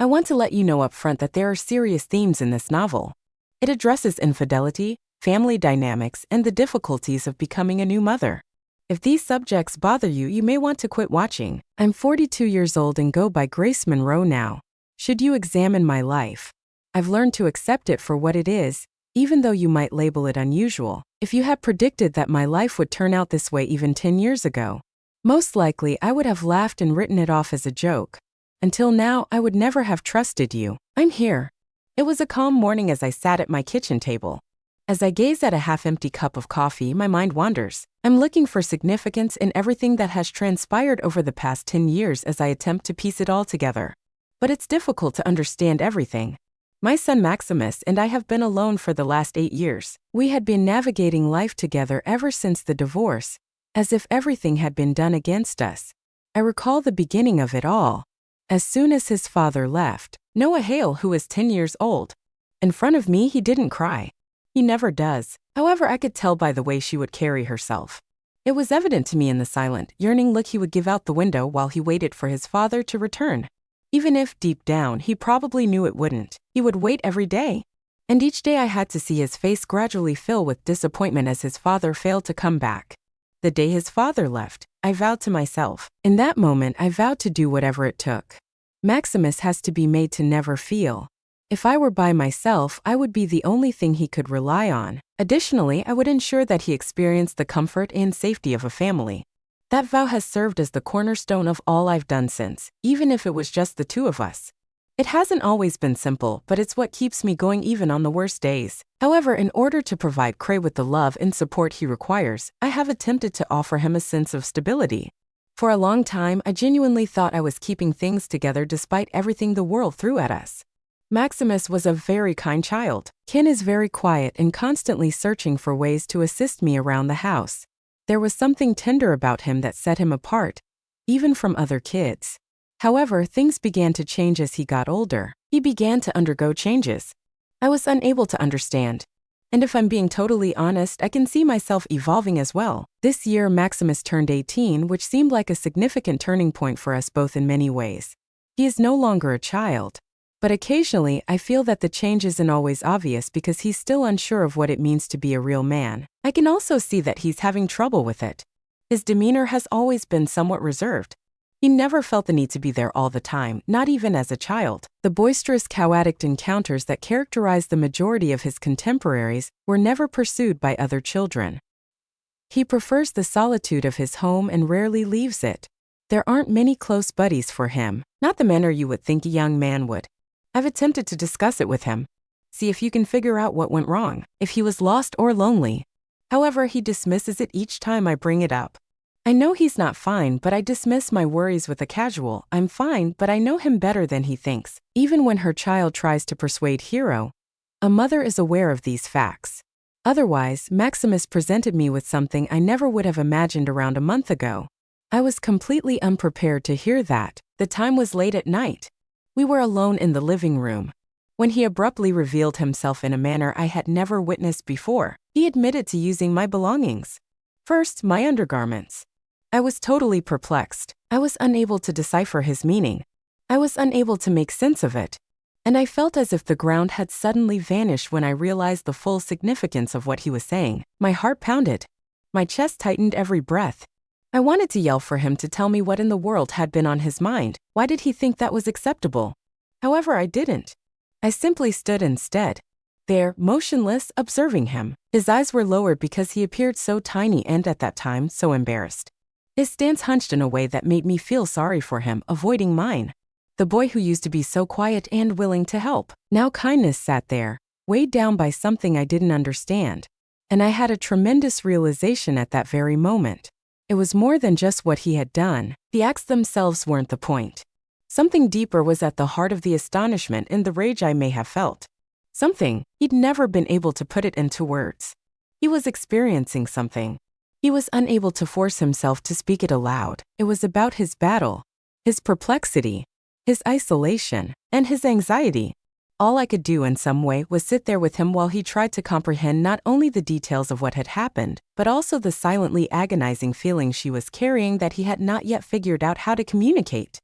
I want to let you know up front that there are serious themes in this novel. It addresses infidelity, family dynamics, and the difficulties of becoming a new mother. If these subjects bother you, you may want to quit watching. I'm 42 years old and go by Grace Monroe now. Should you examine my life? I've learned to accept it for what it is, even though you might label it unusual. If you had predicted that my life would turn out this way even 10 years ago, most likely I would have laughed and written it off as a joke. Until now, I would never have trusted you. I'm here. It was a calm morning as I sat at my kitchen table. As I gaze at a half-empty cup of coffee, my mind wanders. I'm looking for significance in everything that has transpired over the past 10 years as I attempt to piece it all together. But it's difficult to understand everything. My son Maximus and I have been alone for the last 8 years. We had been navigating life together ever since the divorce, as if everything had been done against us. I recall the beginning of it all. As soon as his father left, Noah Hale, who is 10 years old, in front of me, he didn't cry. He never does. However, I could tell by the way she would carry herself. It was evident to me in the silent, yearning look he would give out the window while he waited for his father to return. Even if, deep down, he probably knew it wouldn't, he would wait every day. And each day I had to see his face gradually fill with disappointment as his father failed to come back. The day his father left, I vowed to myself. In that moment, I vowed to do whatever it took. Maximus has to be made to never feel. If I were by myself, I would be the only thing he could rely on. Additionally, I would ensure that he experienced the comfort and safety of a family. That vow has served as the cornerstone of all I've done since, even if it was just the two of us. It hasn't always been simple, but it's what keeps me going even on the worst days. However, in order to provide Cray with the love and support he requires, I have attempted to offer him a sense of stability. For a long time, I genuinely thought I was keeping things together despite everything the world threw at us. Maximus was a very kind child. Ken is very quiet and constantly searching for ways to assist me around the house. There was something tender about him that set him apart, even from other kids. However, things began to change as he got older. He began to undergo changes I was unable to understand. And if I'm being totally honest, I can see myself evolving as well. This year, Maximus turned 18, which seemed like a significant turning point for us both in many ways. He is no longer a child. But occasionally, I feel that the change isn't always obvious because he's still unsure of what it means to be a real man. I can also see that he's having trouble with it. His demeanor has always been somewhat reserved. He never felt the need to be there all the time, not even as a child. The boisterous cow-addict encounters that characterized the majority of his contemporaries were never pursued by other children. He prefers the solitude of his home and rarely leaves it. There aren't many close buddies for him, not the manner you would think a young man would. I've attempted to discuss it with him. See if you can figure out what went wrong, if he was lost or lonely. However, he dismisses it each time I bring it up. I know he's not fine, but I dismiss my worries with a casual, "I'm fine, but I know him better than he thinks." Even when her child tries to persuade Hero, a mother is aware of these facts. Otherwise, Maximus presented me with something I never would have imagined around a month ago. I was completely unprepared to hear that. The time was late at night. We were alone in the living room when he abruptly revealed himself in a manner I had never witnessed before. He admitted to using my belongings. First, my undergarments. I was totally perplexed. I was unable to decipher his meaning. I was unable to make sense of it. And I felt as if the ground had suddenly vanished when I realized the full significance of what he was saying. My heart pounded. My chest tightened every breath. I wanted to yell for him to tell me what in the world had been on his mind. Why did he think that was acceptable? However, I didn't. I simply stood instead, there, motionless, observing him. His eyes were lowered because he appeared so tiny and, at that time, so embarrassed. His stance hunched in a way that made me feel sorry for him, avoiding mine. The boy who used to be so quiet and willing to help. Now kindness sat there, weighed down by something I didn't understand. And I had a tremendous realization at that very moment. It was more than just what he had done. The acts themselves weren't the point. Something deeper was at the heart of the astonishment and the rage I may have felt. Something, he'd never been able to put it into words. He was experiencing something. He was unable to force himself to speak it aloud. It was about his battle, his perplexity, his isolation, and his anxiety. All I could do in some way was sit there with him while he tried to comprehend not only the details of what had happened, but also the silently agonizing feeling she was carrying that he had not yet figured out how to communicate.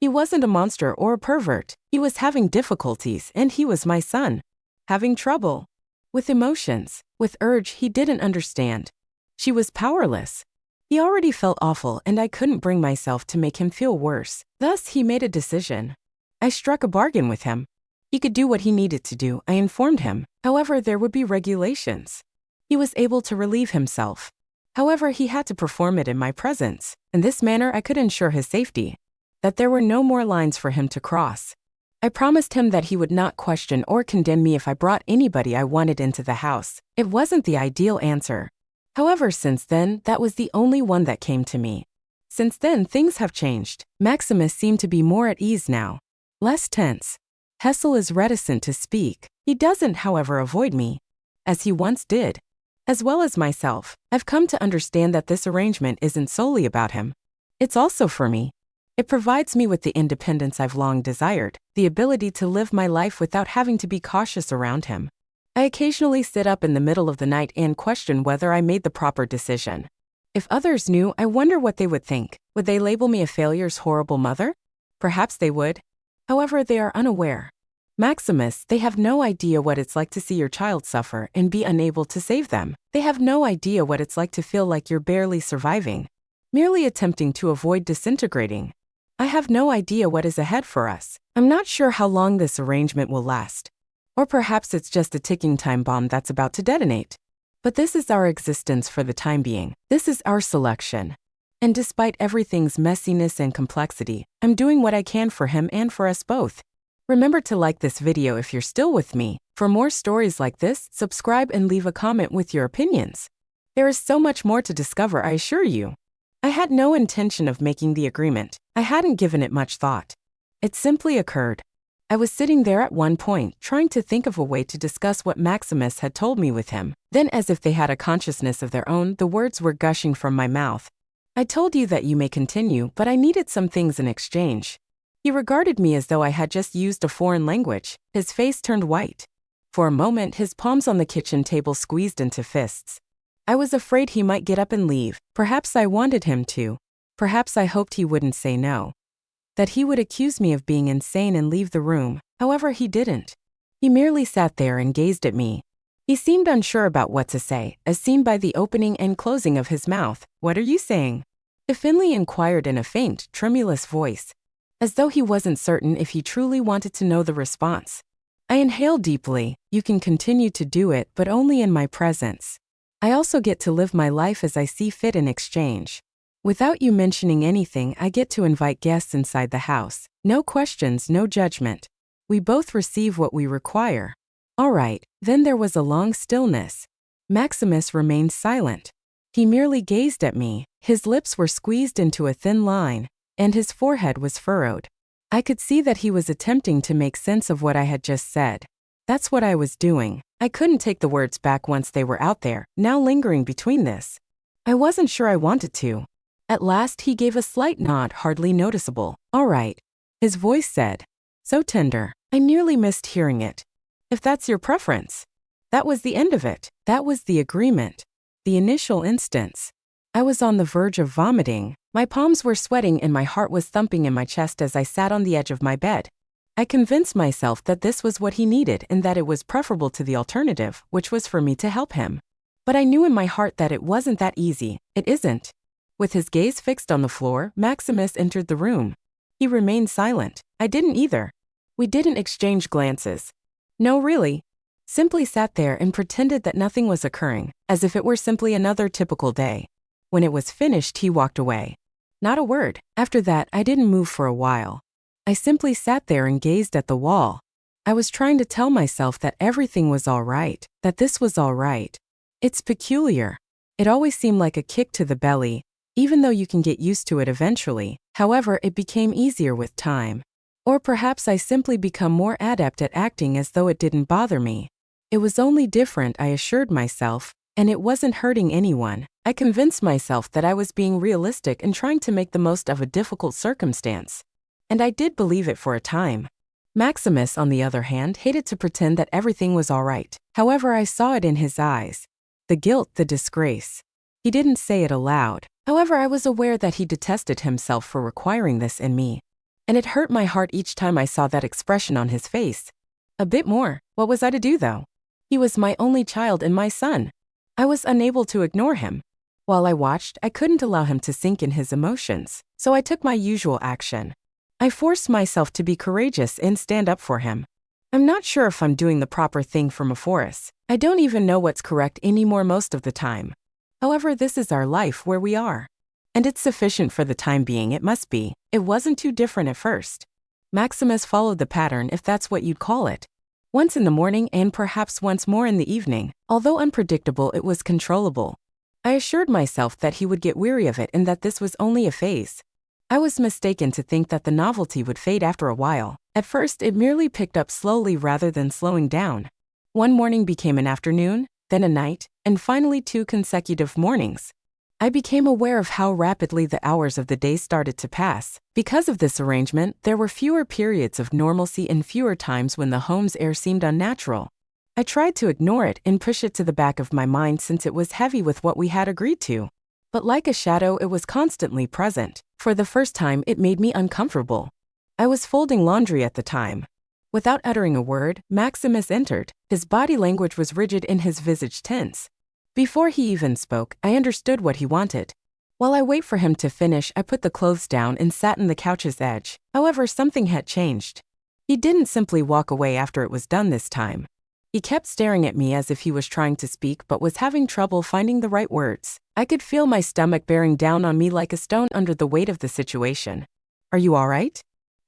He wasn't a monster or a pervert. He was having difficulties, and he was my son. Having trouble. With emotions, with urge he didn't understand. She was powerless. He already felt awful, and I couldn't bring myself to make him feel worse. Thus, he made a decision. I struck a bargain with him. He could do what he needed to do, I informed him. However, there would be regulations. He was able to relieve himself. However, he had to perform it in my presence. In this manner, I could ensure his safety. That there were no more lines for him to cross. I promised him that he would not question or condemn me if I brought anybody I wanted into the house. It wasn't the ideal answer. However, since then, that was the only one that came to me. Since then, things have changed. Maximus seemed to be more at ease now. Less tense. Hessel is reticent to speak. He doesn't, however, avoid me, as he once did. As well as myself, I've come to understand that this arrangement isn't solely about him. It's also for me. It provides me with the independence I've long desired, the ability to live my life without having to be cautious around him. I occasionally sit up in the middle of the night and question whether I made the proper decision. If others knew, I wonder what they would think. Would they label me a failure's horrible mother? Perhaps they would. However, they are unaware. Maximus, they have no idea what it's like to see your child suffer and be unable to save them. They have no idea what it's like to feel like you're barely surviving, merely attempting to avoid disintegrating. I have no idea what is ahead for us. I'm not sure how long this arrangement will last. Or perhaps it's just a ticking time bomb that's about to detonate. But this is our existence for the time being. This is our selection. And despite everything's messiness and complexity, I'm doing what I can for him and for us both. Remember to like this video if you're still with me. For more stories like this, subscribe and leave a comment with your opinions. There is so much more to discover, I assure you. I had no intention of making the agreement. I hadn't given it much thought. It simply occurred. I was sitting there at one point, trying to think of a way to discuss what Maximus had told me with him. Then, as if they had a consciousness of their own, the words were gushing from my mouth. I told you that you may continue, but I needed some things in exchange. He regarded me as though I had just used a foreign language. His face turned white. For a moment, his palms on the kitchen table squeezed into fists. I was afraid he might get up and leave. Perhaps I wanted him to. Perhaps I hoped he wouldn't say no. That he would accuse me of being insane and leave the room. However, he didn't. He merely sat there and gazed at me. He seemed unsure about what to say, as seen by the opening and closing of his mouth. "What are you saying?" Finley inquired in a faint, tremulous voice, as though he wasn't certain if he truly wanted to know the response. I inhaled deeply. "You can continue to do it, but only in my presence. I also get to live my life as I see fit in exchange. Without you mentioning anything, I get to invite guests inside the house. No questions, no judgment. We both receive what we require." All right. Then there was a long stillness. Maximus remained silent. He merely gazed at me. His lips were squeezed into a thin line, and his forehead was furrowed. I could see that he was attempting to make sense of what I had just said. That's what I was doing. I couldn't take the words back once they were out there, now lingering between this. I wasn't sure I wanted to. At last he gave a slight nod, hardly noticeable. "All right," his voice said. So tender. I nearly missed hearing it. "If that's your preference." That was the end of it. That was the agreement. The initial instance. I was on the verge of vomiting. My palms were sweating and my heart was thumping in my chest as I sat on the edge of my bed. I convinced myself that this was what he needed and that it was preferable to the alternative, which was for me to help him. But I knew in my heart that it wasn't that easy. It isn't. With his gaze fixed on the floor, Maximus entered the room. He remained silent. I didn't either. We didn't exchange glances. No, really. Simply sat there and pretended that nothing was occurring, as if it were simply another typical day. When it was finished, he walked away. Not a word. After that, I didn't move for a while. I simply sat there and gazed at the wall. I was trying to tell myself that everything was all right, that this was all right. It's peculiar. It always seemed like a kick to the belly, even though you can get used to it eventually. However, it became easier with time. Or perhaps I simply become more adept at acting as though it didn't bother me. It was only different, I assured myself, and it wasn't hurting anyone. I convinced myself that I was being realistic and trying to make the most of a difficult circumstance. And I did believe it for a time. Maximus, on the other hand, hated to pretend that everything was all right. However, I saw it in his eyes. The guilt, the disgrace. He didn't say it aloud. However, I was aware that he detested himself for requiring this in me. And it hurt my heart each time I saw that expression on his face. A bit more. What was I to do, though? He was my only child and my son. I was unable to ignore him. While I watched, I couldn't allow him to sink in his emotions, so I took my usual action. I forced myself to be courageous and stand up for him. I'm not sure if I'm doing the proper thing for Maximus. I don't even know what's correct anymore most of the time. However, this is our life where we are. And it's sufficient for the time being, it must be. It wasn't too different at first. Maximus followed the pattern, if that's what you'd call it. Once in the morning and perhaps once more in the evening. Although unpredictable, it was controllable. I assured myself that he would get weary of it and that this was only a phase. I was mistaken to think that the novelty would fade after a while. At first, it merely picked up slowly rather than slowing down. One morning became an afternoon, then a night, and finally 2 consecutive mornings. I became aware of how rapidly the hours of the day started to pass. Because of this arrangement, there were fewer periods of normalcy and fewer times when the home's air seemed unnatural. I tried to ignore it and push it to the back of my mind since it was heavy with what we had agreed to. But like a shadow, it was constantly present. For the first time, it made me uncomfortable. I was folding laundry at the time. Without uttering a word, Maximus entered. His body language was rigid and his visage tense. Before he even spoke, I understood what he wanted. While I wait for him to finish, I put the clothes down and sat in the couch's edge. However, something had changed. He didn't simply walk away after it was done this time. He kept staring at me as if he was trying to speak but was having trouble finding the right words. I could feel my stomach bearing down on me like a stone under the weight of the situation. "Are you all right?"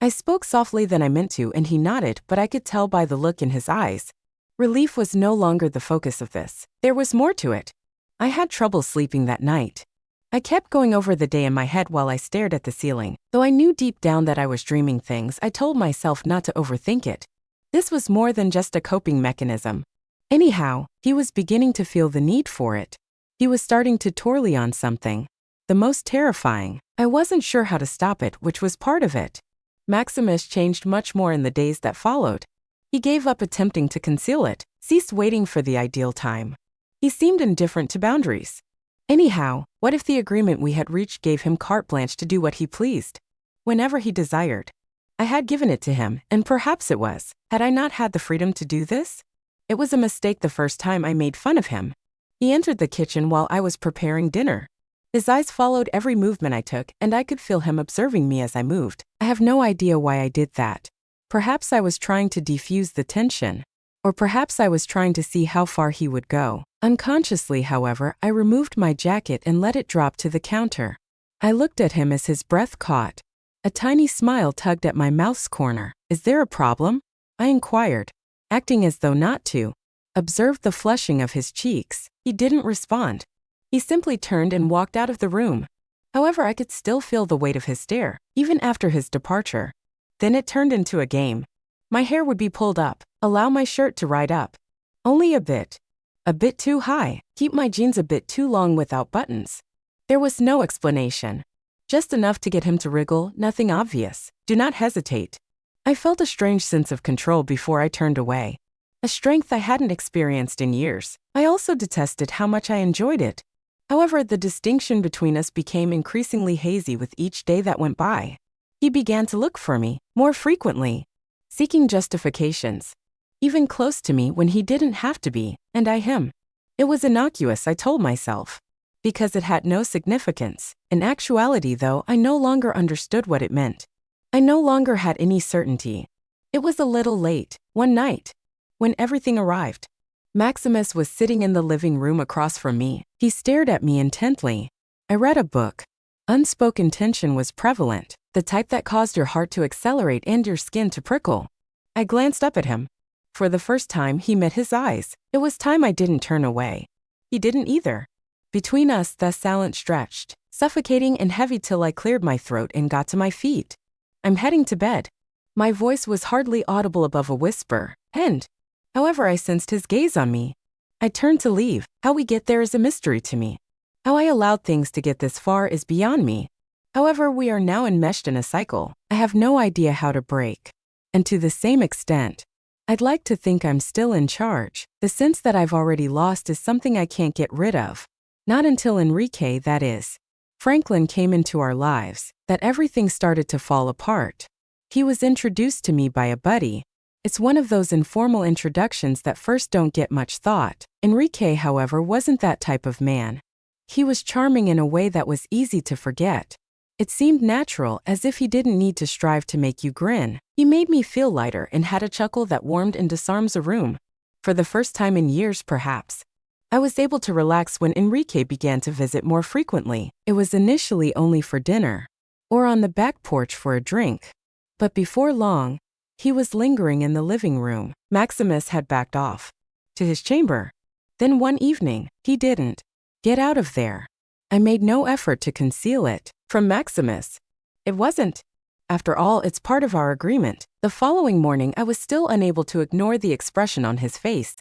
I spoke softly than I meant to, and he nodded, but I could tell by the look in his eyes. Relief was no longer the focus of this. There was more to it. I had trouble sleeping that night. I kept going over the day in my head while I stared at the ceiling. Though I knew deep down that I was dreaming things, I told myself not to overthink it. This was more than just a coping mechanism. Anyhow, he was beginning to feel the need for it. He was starting to tourly on something. The most terrifying. I wasn't sure how to stop it, which was part of it. Maximus changed much more in the days that followed. He gave up attempting to conceal it, ceased waiting for the ideal time. He seemed indifferent to boundaries. Anyhow, what if the agreement we had reached gave him carte blanche to do what he pleased, whenever he desired? I had given it to him, and perhaps it was. Had I not had the freedom to do this? It was a mistake the first time I made fun of him. He entered the kitchen while I was preparing dinner. His eyes followed every movement I took, and I could feel him observing me as I moved. I have no idea why I did that. Perhaps I was trying to defuse the tension. Or perhaps I was trying to see how far he would go. Unconsciously, however, I removed my jacket and let it drop to the counter. I looked at him as his breath caught. A tiny smile tugged at my mouth's corner. "Is there a problem?" I inquired, acting as though not to. Observed the flushing of his cheeks. He didn't respond. He simply turned and walked out of the room. However, I could still feel the weight of his stare, even after his departure. Then it turned into a game. My hair would be pulled up, allow my shirt to ride up. Only a bit. A bit too high, keep my jeans a bit too long without buttons. There was no explanation. Just enough to get him to wriggle, nothing obvious. Do not hesitate. I felt a strange sense of control before I turned away. A strength I hadn't experienced in years. I also detested how much I enjoyed it. However, the distinction between us became increasingly hazy with each day that went by. He began to look for me, more frequently, seeking justifications. Even close to me when he didn't have to be, and I him. It was innocuous, I told myself, because it had no significance. In actuality, though, I no longer understood what it meant. I no longer had any certainty. It was a little late, one night, when everything arrived. Maximus was sitting in the living room across from me. He stared at me intently. I read a book. Unspoken tension was prevalent, the type that caused your heart to accelerate and your skin to prickle. I glanced up at him. For the first time, he met his eyes. It was time I didn't turn away. He didn't either. Between us, the silence stretched, suffocating and heavy till I cleared my throat and got to my feet. "I'm heading to bed." My voice was hardly audible above a whisper. "And?" However, I sensed his gaze on me. I turned to leave. How we get there is a mystery to me. How I allowed things to get this far is beyond me. However, we are now enmeshed in a cycle I have no idea how to break. And to the same extent, I'd like to think I'm still in charge. The sense that I've already lost is something I can't get rid of. Not until Enrique, that is, Franklin, came into our lives, that everything started to fall apart. He was introduced to me by a buddy. It's one of those informal introductions that first don't get much thought. Enrique, however, wasn't that type of man. He was charming in a way that was easy to forget. It seemed natural, as if he didn't need to strive to make you grin. He made me feel lighter and had a chuckle that warmed and disarms a room. For the first time in years, perhaps, I was able to relax when Enrique began to visit more frequently. It was initially only for dinner, or on the back porch for a drink. But before long, he was lingering in the living room. Maximus had backed off to his chamber. Then one evening, he didn't get out of there. I made no effort to conceal it from Maximus. It wasn't. After all, it's part of our agreement. The following morning, I was still unable to ignore the expression on his face.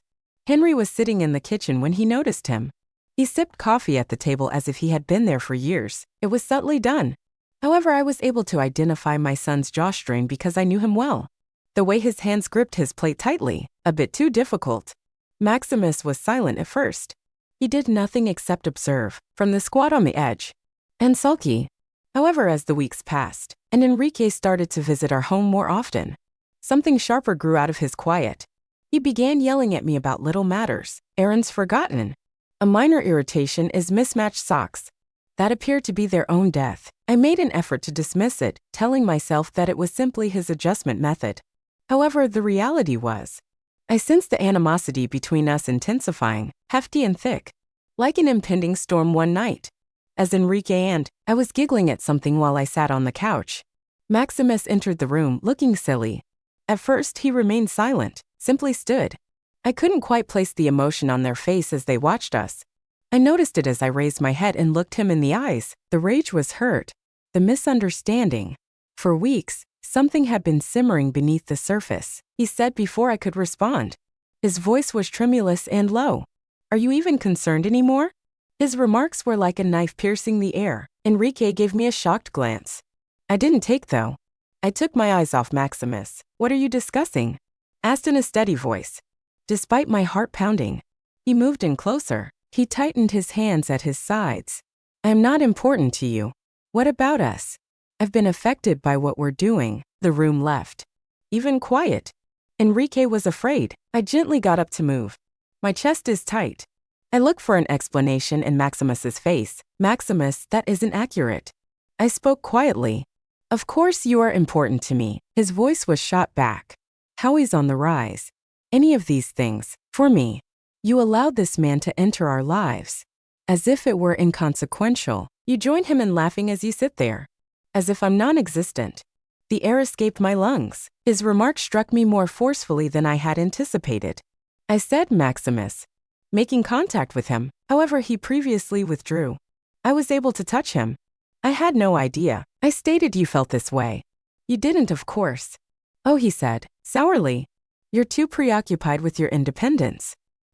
Henry was sitting in the kitchen when he noticed him. He sipped coffee at the table as if he had been there for years. It was subtly done. However, I was able to identify my son's jaw strain because I knew him well. The way his hands gripped his plate tightly, a bit too difficult. Maximus was silent at first. He did nothing except observe, from the squat on the edge, and sulky. However, as the weeks passed, and Enrique started to visit our home more often, something sharper grew out of his quiet. He began yelling at me about little matters, errands forgotten. A minor irritation is mismatched socks. That appeared to be their own death. I made an effort to dismiss it, telling myself that it was simply his adjustment method. However, the reality was, I sensed the animosity between us intensifying, hefty and thick, like an impending storm one night. As Enrique and I was giggling at something while I sat on the couch, Maximus entered the room looking silly. At first, he remained silent, simply stood. I couldn't quite place the emotion on their face as they watched us. I noticed it as I raised my head and looked him in the eyes. The rage was hurt, the misunderstanding. For weeks, something had been simmering beneath the surface, he said before I could respond. His voice was tremulous and low. Are you even concerned anymore? His remarks were like a knife piercing the air. Enrique gave me a shocked glance. I didn't take, though. I took my eyes off Maximus. What are you discussing? Asked in a steady voice. Despite my heart pounding, he moved in closer. He tightened his hands at his sides. I am not important to you. What about us? I've been affected by what we're doing. The room left. Even quiet. Enrique was afraid. I gently got up to move. My chest is tight. I look for an explanation in Maximus's face. Maximus, that isn't accurate. I spoke quietly. Of course you are important to me. His voice was shot back. Howie's on the rise. Any of these things, for me. You allowed this man to enter our lives. As if it were inconsequential. You join him in laughing as you sit there. As if I'm non-existent. The air escaped my lungs. His remark struck me more forcefully than I had anticipated. I said, Maximus, making contact with him. However, he previously withdrew. I was able to touch him. I had no idea. I stated you felt this way. You didn't, of course. Oh, he said, sourly. You're too preoccupied with your independence.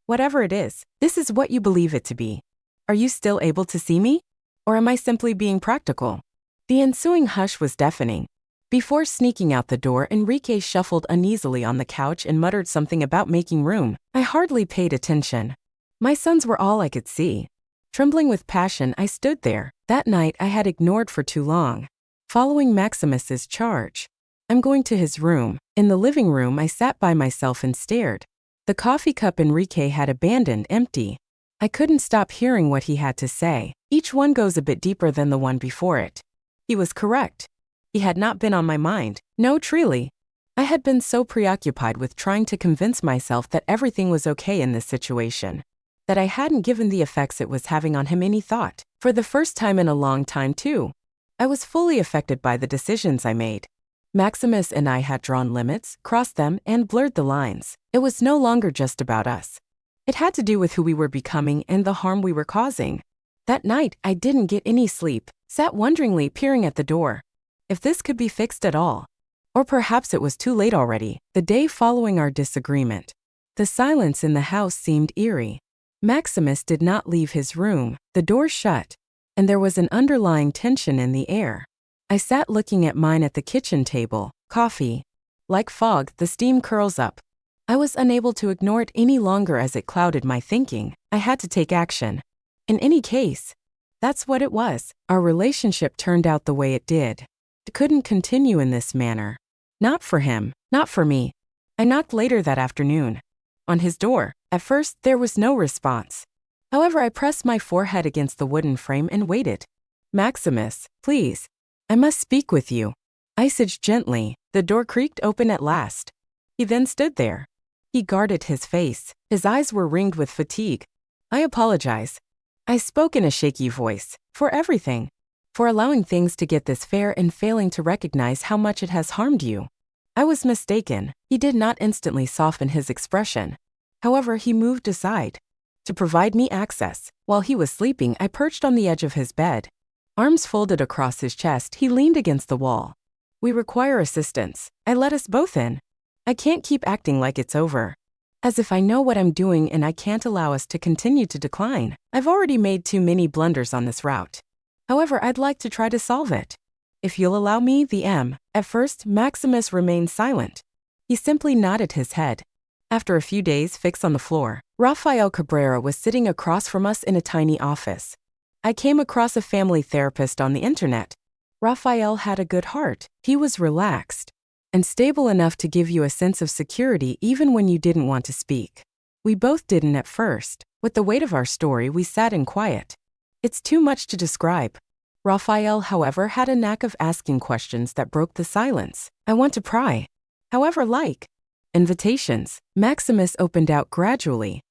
Whatever it is, this is what you believe it to be. Are you still able to see me? Or am I simply being practical? The ensuing hush was deafening. Before sneaking out the door, Enrique shuffled uneasily on the couch and muttered something about making room. I hardly paid attention. My sons were all I could see. Trembling with passion, I stood there. That night I had ignored for too long. Following Maximus's charge, I'm going to his room. In the living room, I sat by myself and stared. The coffee cup Enrique had abandoned empty. I couldn't stop hearing what he had to say. Each one goes a bit deeper than the one before it. He was correct. He had not been on my mind. No, truly. I had been so preoccupied with trying to convince myself that everything was okay in this situation, that I hadn't given the effects it was having on him any thought. For the first time in a long time, too, I was fully affected by the decisions I made. Maximus and I had drawn limits, crossed them, and blurred the lines. It was no longer just about us. It had to do with who we were becoming and the harm we were causing. That night, I didn't get any sleep, sat wonderingly peering at the door. If this could be fixed at all. Or perhaps it was too late already. The day following our disagreement, the silence in the house seemed eerie. Maximus did not leave his room, the door shut, and there was an underlying tension in the air. I sat looking at mine at the kitchen table, coffee. Like fog, the steam curls up. I was unable to ignore it any longer as it clouded my thinking. I had to take action. In any case, that's what it was. Our relationship turned out the way it did. It couldn't continue in this manner. Not for him, not for me. I knocked later that afternoon. On his door. At first, there was no response. However, I pressed my forehead against the wooden frame and waited. Maximus, please. I must speak with you. I said gently. The door creaked open at last. He then stood there. He guarded his face. His eyes were ringed with fatigue. I apologize. I spoke in a shaky voice. For everything. For allowing things to get this far and failing to recognize how much it has harmed you. I was mistaken. He did not instantly soften his expression. However, he moved aside. To provide me access. While he was sleeping, I perched on the edge of his bed. Arms folded across his chest, he leaned against the wall. We require assistance. I let us both in. I can't keep acting like it's over. As if I know what I'm doing and I can't allow us to continue to decline. I've already made too many blunders on this route. However, I'd like to try to solve it. If you'll allow me, the M. At first, Maximus remained silent. He simply nodded his head. After a few days fixed on the floor, Rafael Cabrera was sitting across from us in a tiny office. I came across a family therapist on the internet. Rafael had a good heart. He was relaxed and stable enough to give you a sense of security even when you didn't want to speak. We both didn't at first. With the weight of our story, we sat in quiet. It's too much to describe. Rafael, however, had a knack of asking questions that broke the silence. I want to pry. However, like invitations, Maximus opened out gradually.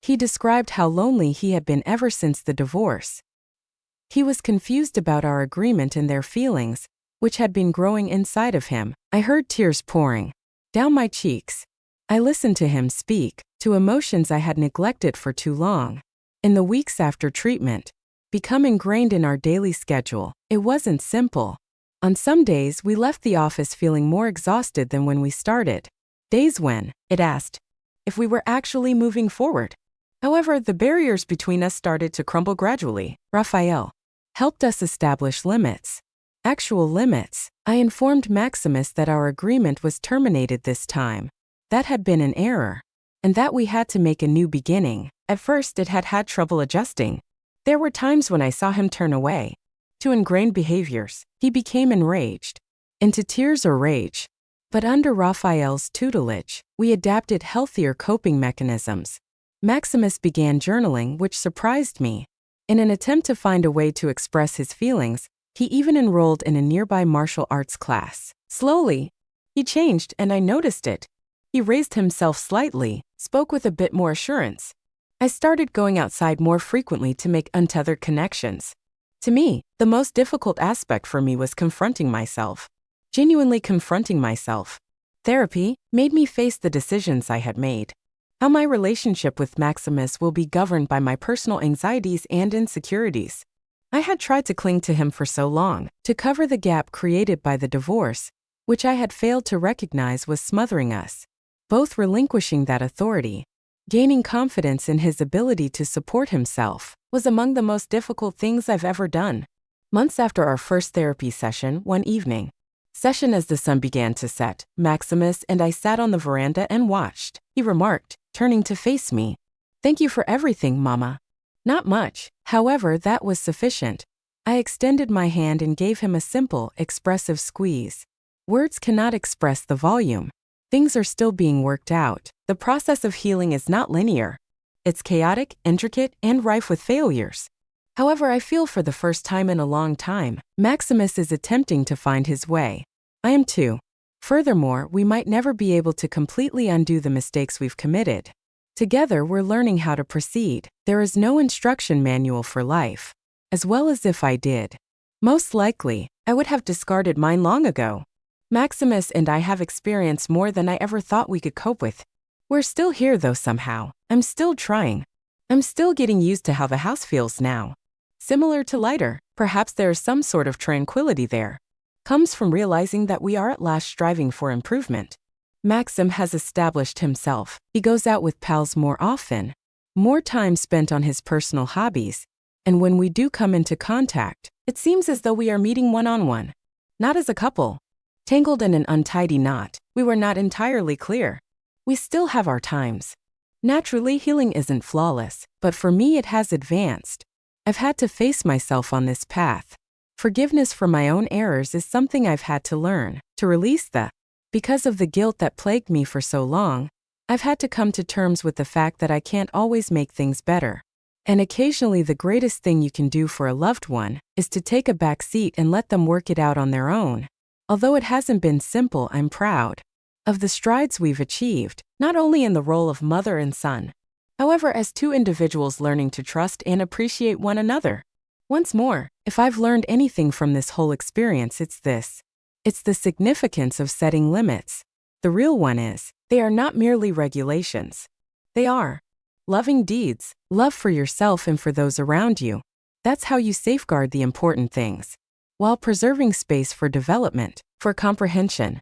He described how lonely he had been ever since the divorce. He was confused about our agreement and their feelings, which had been growing inside of him. I heard tears pouring down my cheeks. I listened to him speak, to emotions I had neglected for too long. In the weeks after treatment, become ingrained in our daily schedule, it wasn't simple. On some days, we left the office feeling more exhausted than when we started. Days when, it asked, if we were actually moving forward. However, the barriers between us started to crumble gradually. Rafael helped us establish limits. Actual limits. I informed Maximus that our agreement was terminated this time. That had been an error. And that we had to make a new beginning. At first, it had had trouble adjusting. There were times when I saw him turn away. To ingrained behaviors, he became enraged. Into tears or rage. But under Rafael's tutelage, we adapted healthier coping mechanisms. Maximus began journaling, which surprised me. In an attempt to find a way to express his feelings, he even enrolled in a nearby martial arts class. Slowly, he changed and I noticed it. He raised himself slightly, spoke with a bit more assurance. I started going outside more frequently to make untethered connections. To me, the most difficult aspect for me was confronting myself. Genuinely confronting myself. Therapy made me face the decisions I had made. How my relationship with Maximus will be governed by my personal anxieties and insecurities. I had tried to cling to him for so long, to cover the gap created by the divorce, which I had failed to recognize was smothering us. Both relinquishing that authority, gaining confidence in his ability to support himself, was among the most difficult things I've ever done. Months after our first therapy session, one evening, as the sun began to set, Maximus and I sat on the veranda and watched. He remarked, turning to face me, "Thank you for everything, Mama." Not much, however, that was sufficient. I extended my hand and gave him a simple, expressive squeeze. Words cannot express the volume. Things are still being worked out. The process of healing is not linear. It's chaotic, intricate, and rife with failures. However, I feel for the first time in a long time, Maximus is attempting to find his way. I am too. Furthermore, we might never be able to completely undo the mistakes we've committed. Together, we're learning how to proceed. There is no instruction manual for life. As well as if I did. Most likely, I would have discarded mine long ago. Maximus and I have experienced more than I ever thought we could cope with. We're still here though somehow. I'm still trying. I'm still getting used to how the house feels now. Similar to lighter, perhaps there is some sort of tranquility there. Comes from realizing that we are at last striving for improvement. Maxim has established himself. He goes out with pals more often. More time spent on his personal hobbies. And when we do come into contact, it seems as though we are meeting one-on-one. Not as a couple. Tangled in an untidy knot, we were not entirely clear. We still have our times. Naturally, healing isn't flawless, but for me it has advanced. I've had to face myself on this path. Forgiveness for my own errors is something I've had to learn, to release the Because of the guilt that plagued me for so long, I've had to come to terms with the fact that I can't always make things better. And occasionally the greatest thing you can do for a loved one is to take a back seat and let them work it out on their own. Although it hasn't been simple, I'm proud of the strides we've achieved, not only in the role of mother and son, however, as two individuals learning to trust and appreciate one another. Once more, if I've learned anything from this whole experience, it's this. It's the significance of setting limits. The real one is, they are not merely regulations. They are loving deeds, love for yourself and for those around you. That's how you safeguard the important things, while preserving space for development, for comprehension,